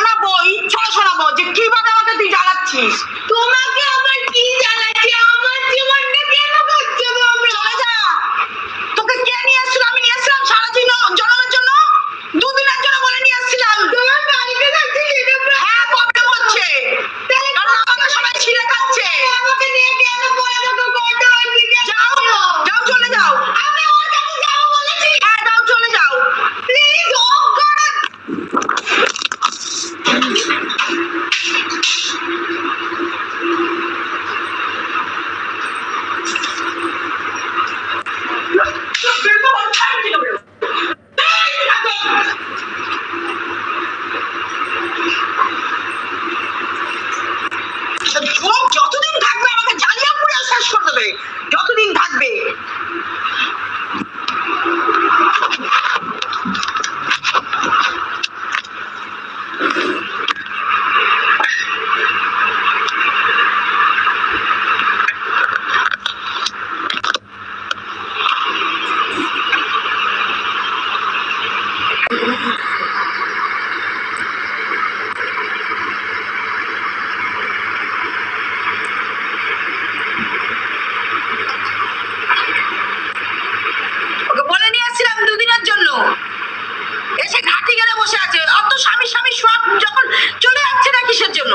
শোনাবো, ইচ্ছা শোনাবো যে কিভাবে আমাকে তুই জ্বালাচ্ছিস। তোমাকে আবার কি জ্বালাচ্ছি? আমার জীবনটা কেন করছো তোমরা? চলে যা। তোকে কে নিয়ে এসেছিল? আমি নিয়ে এসেছিলাম সারাদিন জনমের জন্য, দুদিনের জন্য বলে নিয়ে এসেছিলাম। তোমার বাড়িতে থাকতে সেটা হ্যাঁ, প্রবলেম হচ্ছে, কারণ আমাকে সবাই ছিঁড়ে খাচ্ছে। আমাকে নিয়ে কেন পড়ে থাকো? করতে হয়নি কেন? যাও, যাও, চলে যাও। আমি ওর কাছে যাবো বলেছি। হ্যাঁ, যাও, চলে যাও। প্লিজ অফ করো। যতদিন থাকবে আমাকে জ্বালিয়ে পুড়ে শেষ করে দেবে, যতদিন থাকবে। ওকে বলে নিয়ে এসেছিলাম দুদিনের জন্য, এসে ঘাটি গেলে বসে আছে। অত স্বামী স্বামী সব যখন চলে যাচ্ছে না কিসের জন্য?